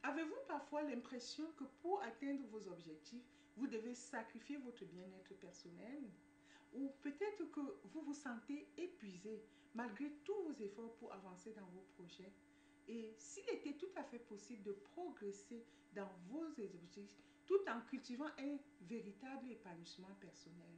Avez-vous parfois l'impression que pour atteindre vos objectifs, vous devez sacrifier votre bien-être personnel? Ou peut-être que vous vous sentez épuisé malgré tous vos efforts pour avancer dans vos projets? Et s'il était tout à fait possible de progresser dans vos objectifs tout en cultivant un véritable épanouissement personnel?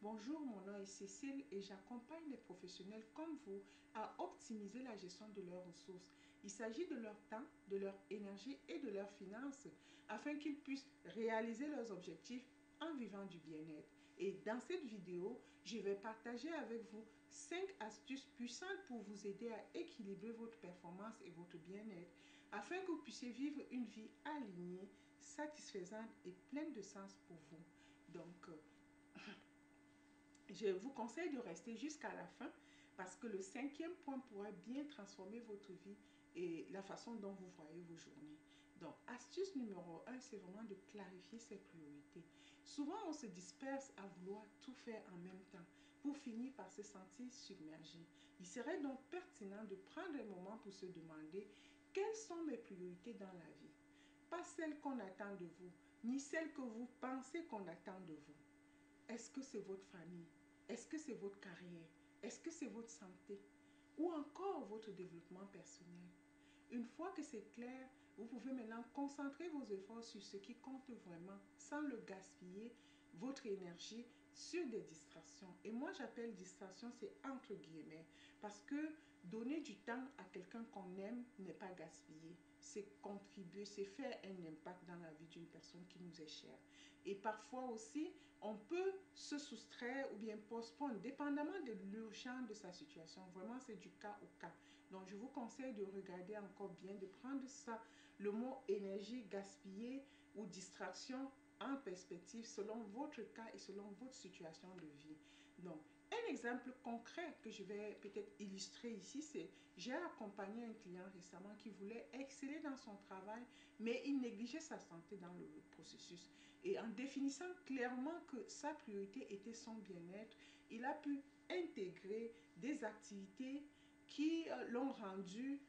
Bonjour, mon nom est Cécile et j'accompagne les professionnels comme vous à optimiser la gestion de leurs ressources. Il s'agit de leur temps, de leur énergie et de leurs finances afin qu'ils puissent réaliser leurs objectifs en vivant du bien-être. Et dans cette vidéo, je vais partager avec vous 5 astuces puissantes pour vous aider à équilibrer votre performance et votre bien-être afin que vous puissiez vivre une vie alignée, satisfaisante et pleine de sens pour vous. Donc, je vous conseille de rester jusqu'à la fin parce que le cinquième point pourrait bien transformer votre vie et la façon dont vous voyez vos journées. Donc, astuce numéro 1, c'est vraiment de clarifier ses priorités. Souvent, on se disperse à vouloir tout faire en même temps pour finir par se sentir submergé. Il serait donc pertinent de prendre un moment pour se demander quelles sont mes priorités dans la vie. Pas celles qu'on attend de vous, ni celles que vous pensez qu'on attend de vous. Est-ce que c'est votre famille? Est-ce que c'est votre carrière? Est-ce que c'est votre santé? Ou encore votre développement personnel? Une fois que c'est clair, vous pouvez maintenant concentrer vos efforts sur ce qui compte vraiment sans le gaspiller, votre énergie sur des distractions. Et moi, j'appelle distraction, c'est entre guillemets, parce que donner du temps à quelqu'un qu'on aime n'est pas gaspiller. C'est contribuer, c'est faire un impact dans la vie d'une personne qui nous est chère. Et parfois aussi, on peut se soustraire ou bien postpone, dépendamment de l'urgence de sa situation. Vraiment, c'est du cas au cas. Donc, je vous conseille de regarder encore bien, de prendre ça, le mot énergie gaspillée ou distraction en perspective selon votre cas et selon votre situation de vie. Donc, un exemple concret que je vais peut-être illustrer ici, c'est j'ai accompagné un client récemment qui voulait exceller dans son travail, mais il négligeait sa santé dans le processus. Et en définissant clairement que sa priorité était son bien-être, il a pu intégrer des activités qui l'ont rendu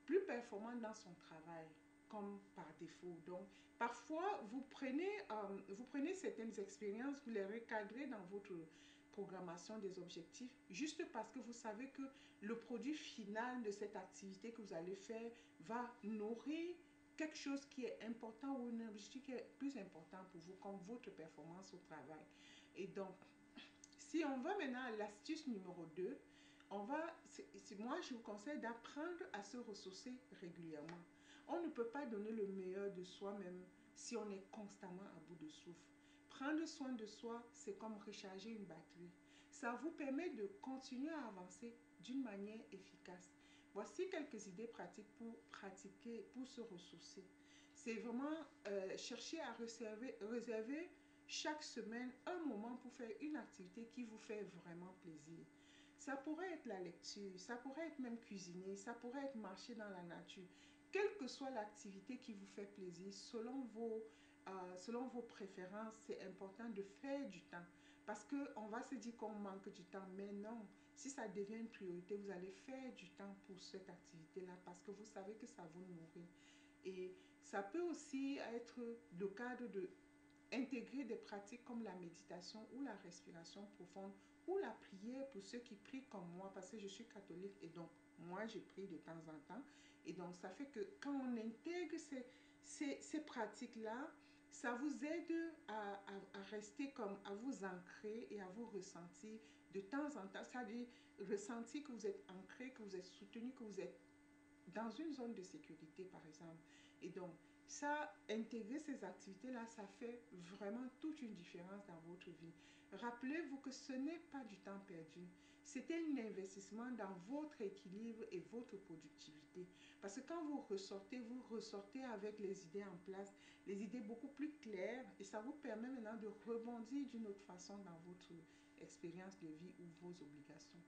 plus performant dans son travail comme par défaut. Donc, parfois, vous prenez certaines expériences, vous les recadrez dans votre programmation des objectifs, juste parce que vous savez que le produit final de cette activité que vous allez faire va nourrir quelque chose qui est important ou un objectif qui est plus important pour vous, comme votre performance au travail. Et donc, si on va maintenant à l'astuce numéro 2, moi je vous conseille d'apprendre à se ressourcer régulièrement. On ne peut pas donner le meilleur de soi-même si on est constamment à bout de souffle. Prendre soin de soi, c'est comme recharger une batterie. Ça vous permet de continuer à avancer d'une manière efficace. Voici quelques idées pratiques pour pratiquer, pour se ressourcer. C'est vraiment chercher à réserver chaque semaine un moment pour faire une activité qui vous fait vraiment plaisir. Ça pourrait être la lecture, ça pourrait être même cuisiner, ça pourrait être marcher dans la nature. Quelle que soit l'activité qui vous fait plaisir, selon vos préférences, c'est important de faire du temps. Parce qu'on va se dire qu'on manque du temps, mais non. Si ça devient une priorité, vous allez faire du temps pour cette activité-là parce que vous savez que ça vous nourrit. Et ça peut aussi être le cadre de intégrer des pratiques comme la méditation ou la respiration profonde ou la prière pour ceux qui prient comme moi parce que je suis catholique et donc moi je prie de temps en temps et donc ça fait que quand on intègre ces pratiques-là, ça vous aide à rester comme, à vous ancrer et à vous ressentir de temps en temps, c'est-à-dire ressentir que vous êtes ancré, que vous êtes soutenu, que vous êtes dans une zone de sécurité, par exemple. Et donc, ça, intégrer ces activités-là, ça fait vraiment toute une différence dans votre vie. Rappelez-vous que ce n'est pas du temps perdu. C'était un investissement dans votre équilibre et votre productivité. Parce que quand vous ressortez avec les idées en place, les idées beaucoup plus claires, et ça vous permet maintenant de rebondir d'une autre façon dans votre expérience de vie ou vos obligations.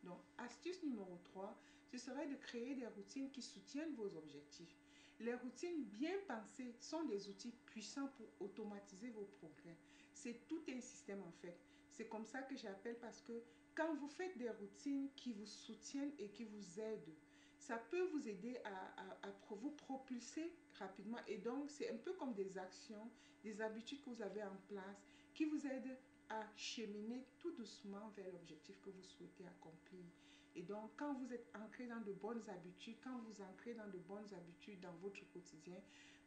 Donc, astuce numéro 3, ce serait de créer des routines qui soutiennent vos objectifs. Les routines bien pensées sont des outils puissants pour automatiser vos progrès. C'est tout un système en fait. C'est comme ça que j'appelle parce que quand vous faites des routines qui vous soutiennent et qui vous aident, ça peut vous aider à vous propulser rapidement. Et donc, c'est un peu comme des actions, des habitudes que vous avez en place qui vous aident à cheminer tout doucement vers l'objectif que vous souhaitez accomplir. Et donc, quand vous êtes ancré dans de bonnes habitudes, quand vous ancrez dans de bonnes habitudes dans votre quotidien,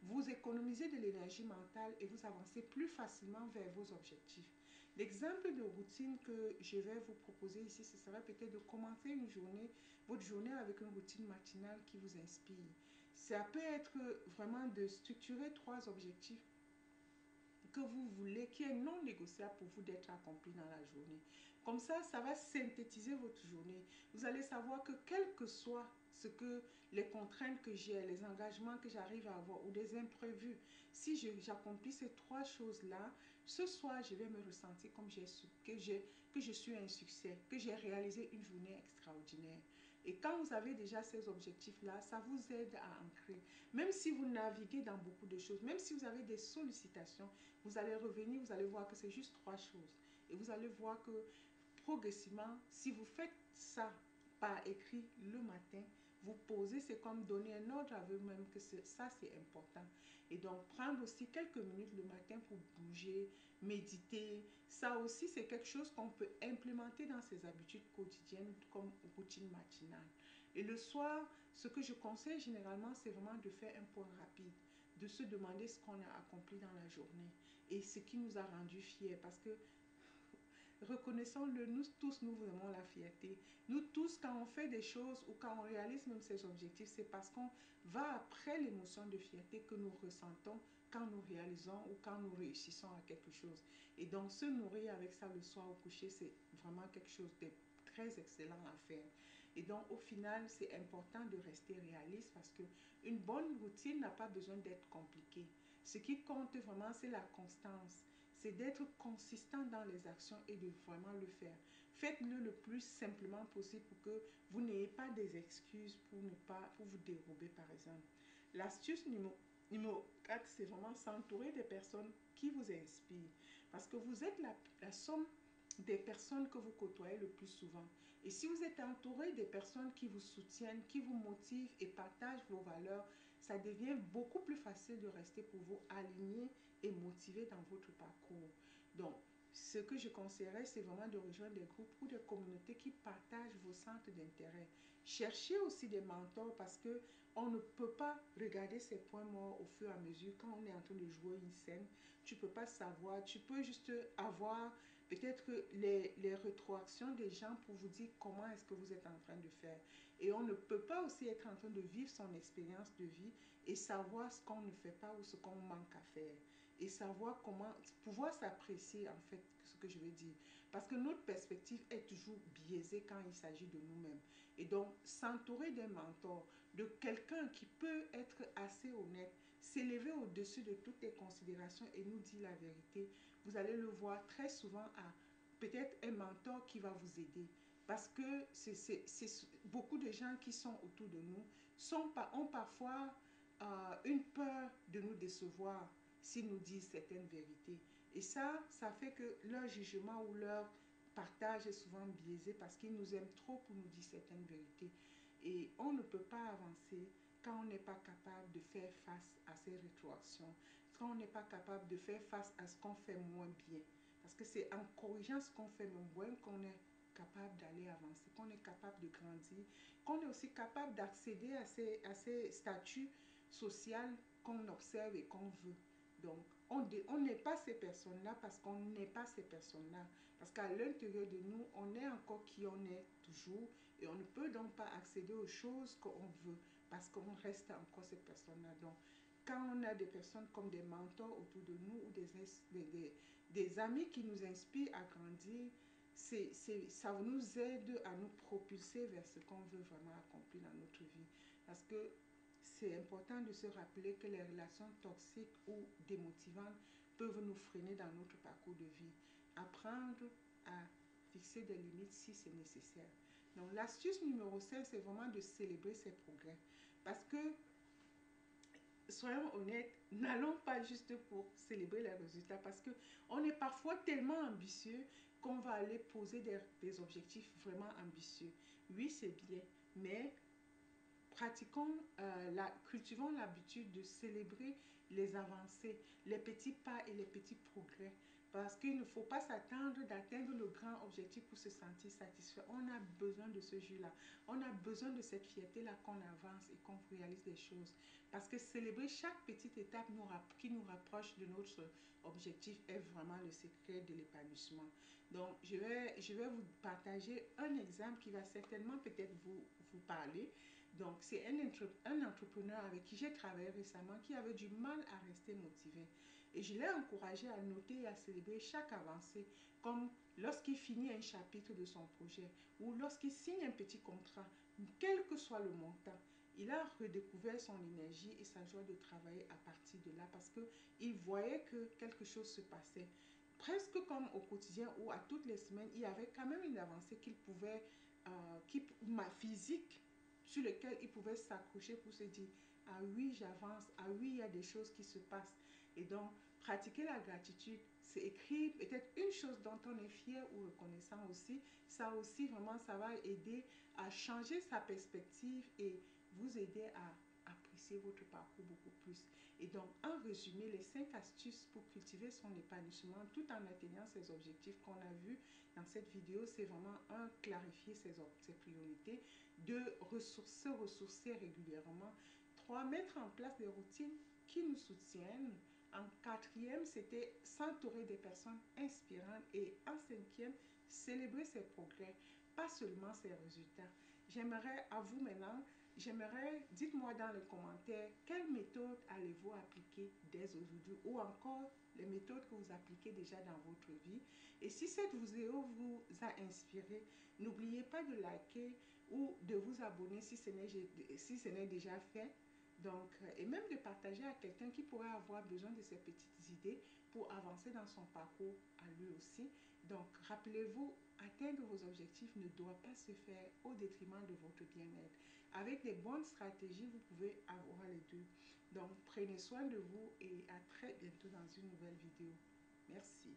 vous économisez de l'énergie mentale et vous avancez plus facilement vers vos objectifs. L'exemple de routine que je vais vous proposer ici, ce serait peut-être de commencer une journée, votre journée avec une routine matinale qui vous inspire. Ça peut être vraiment de structurer 3 objectifs que vous voulez, qui est non négociable pour vous d'être accompli dans la journée. Comme ça va synthétiser votre journée. Vous allez savoir que quel que soit ce que les contraintes que j'ai, les engagements que j'arrive à avoir ou des imprévus, si j'accomplis ces 3 choses-là, ce soir, je vais me ressentir comme que je suis un succès, que j'ai réalisé une journée extraordinaire. Et quand vous avez déjà ces objectifs-là, ça vous aide à ancrer. Même si vous naviguez dans beaucoup de choses, même si vous avez des sollicitations, vous allez revenir, vous allez voir que c'est juste 3 choses. Et vous allez voir que progressivement, si vous faites ça par écrit le matin, vous posez, c'est comme donner un ordre à vous-même que ça c'est important. Et donc prendre aussi quelques minutes le matin pour bouger, méditer, ça aussi c'est quelque chose qu'on peut implémenter dans ses habitudes quotidiennes comme routine matinale. Et le soir, ce que je conseille généralement, c'est vraiment de faire un point rapide, de se demander ce qu'on a accompli dans la journée et ce qui nous a rendu fiers. Parce que reconnaissons-le, nous tous, nous aimons la fierté. Nous tous, quand on fait des choses ou quand on réalise même ses objectifs, c'est parce qu'on va après l'émotion de fierté que nous ressentons quand nous réalisons ou quand nous réussissons à quelque chose. Et donc, se nourrir avec ça le soir au coucher, c'est vraiment quelque chose de très excellent à faire. Et donc, au final, c'est important de rester réaliste parce qu'une bonne routine n'a pas besoin d'être compliquée. Ce qui compte vraiment, c'est la constance, c'est d'être consistant dans les actions et de vraiment le faire. Faites-le le plus simplement possible pour que vous n'ayez pas des excuses pour vous dérober par exemple. L'astuce numéro 4, c'est vraiment s'entourer des personnes qui vous inspirent. Parce que vous êtes la somme des personnes que vous côtoyez le plus souvent. Et si vous êtes entouré des personnes qui vous soutiennent, qui vous motivent et partagent vos valeurs, ça devient beaucoup plus facile de rester pour vous aligné et motivé dans votre parcours. Donc, ce que je conseillerais, c'est vraiment de rejoindre des groupes ou des communautés qui partagent vos centres d'intérêt. Cherchez aussi des mentors parce que on ne peut pas regarder ces points morts au fur et à mesure quand on est en train de jouer une scène. Tu ne peux pas savoir, tu peux juste avoir peut-être les rétroactions des gens pour vous dire comment est-ce que vous êtes en train de faire. Et on ne peut pas aussi être en train de vivre son expérience de vie et savoir ce qu'on ne fait pas ou ce qu'on manque à faire. Et savoir comment, pouvoir s'apprécier en fait, ce que je veux dire. Parce que notre perspective est toujours biaisée quand il s'agit de nous-mêmes. Et donc, s'entourer d'un mentor, de quelqu'un qui peut être assez honnête, s'élever au-dessus de toutes les considérations et nous dire la vérité, vous allez le voir très souvent à peut-être un mentor qui va vous aider. Parce que beaucoup de gens qui sont autour de nous ont parfois une peur de nous décevoir s'ils nous disent certaines vérités. Et ça fait que leur jugement ou leur partage est souvent biaisé parce qu'ils nous aiment trop pour nous dire certaines vérités. Et on ne peut pas avancer quand on n'est pas capable de faire face à ces rétroactions, quand on n'est pas capable de faire face à ce qu'on fait moins bien. Parce que c'est en corrigeant ce qu'on fait moins qu'on est capable d'aller avancer, qu'on est capable de grandir, qu'on est aussi capable d'accéder à ces statuts sociaux qu'on observe et qu'on veut. Donc, on n'est pas ces personnes-là parce qu'on n'est pas ces personnes-là. Parce qu'à l'intérieur de nous, on est encore qui on est toujours et on ne peut donc pas accéder aux choses qu'on veut parce qu'on reste encore cette personne-là. Donc, quand on a des personnes comme des mentors autour de nous ou des amis qui nous inspirent à grandir, ça nous aide à nous propulser vers ce qu'on veut vraiment accomplir dans notre vie. Parce que c'est important de se rappeler que les relations toxiques ou démotivantes peuvent nous freiner dans notre parcours de vie. Apprendre à fixer des limites si c'est nécessaire. Donc l'astuce numéro 5, c'est vraiment de célébrer ses progrès. Parce que, soyons honnêtes, n'allons pas juste pour célébrer les résultats. Parce qu'on est parfois tellement ambitieux qu'on va aller poser des objectifs vraiment ambitieux. Oui, c'est bien, mais cultivons l'habitude de célébrer les avancées, les petits pas et les petits progrès. Parce qu'il ne faut pas s'attendre d'atteindre le grand objectif pour se sentir satisfait. On a besoin de ce jus-là. On a besoin de cette fierté-là qu'on avance et qu'on réalise des choses. Parce que célébrer chaque petite étape qui nous rapproche de notre objectif est vraiment le secret de l'épanouissement. Donc, je vais vous partager un exemple qui va certainement peut-être vous parler. Donc, c'est un entrepreneur avec qui j'ai travaillé récemment qui avait du mal à rester motivé. Et je l'ai encouragé à noter et à célébrer chaque avancée, comme lorsqu'il finit un chapitre de son projet ou lorsqu'il signe un petit contrat, quel que soit le montant. Il a redécouvert son énergie et sa joie de travailler à partir de là parce qu'il voyait que quelque chose se passait. Presque comme au quotidien ou à toutes les semaines, il y avait quand même une avancée qu'il pouvait, ma physique, sur lequel il pouvait s'accrocher pour se dire, ah oui, j'avance, ah oui, il y a des choses qui se passent. Et donc, pratiquer la gratitude, c'est écrire peut-être une chose dont on est fier ou reconnaissant aussi. Ça aussi, vraiment, ça va aider à changer sa perspective et vous aider à apprécier votre parcours beaucoup plus. Et donc, en résumé, les 5 astuces pour cultiver son épanouissement tout en atteignant ses objectifs qu'on a vus dans cette vidéo, c'est vraiment clarifier ses priorités, 2, se ressourcer régulièrement, 3, mettre en place des routines qui nous soutiennent. En 4e, c'était s'entourer des personnes inspirantes. Et en 5e, célébrer ses progrès, pas seulement ses résultats. J'aimerais, à vous maintenant, dites-moi dans les commentaires, quelle méthode allez-vous appliquer dès aujourd'hui ou encore les méthodes que vous appliquez déjà dans votre vie. Et si cette vidéo vous a inspiré, n'oubliez pas de liker ou de vous abonner si ce n'est déjà fait. Donc, et même de partager à quelqu'un qui pourrait avoir besoin de ces petites idées pour avancer dans son parcours à lui aussi. Donc, rappelez-vous, atteindre vos objectifs ne doit pas se faire au détriment de votre bien-être. Avec des bonnes stratégies, vous pouvez avoir les deux. Donc, prenez soin de vous et à très bientôt dans une nouvelle vidéo. Merci.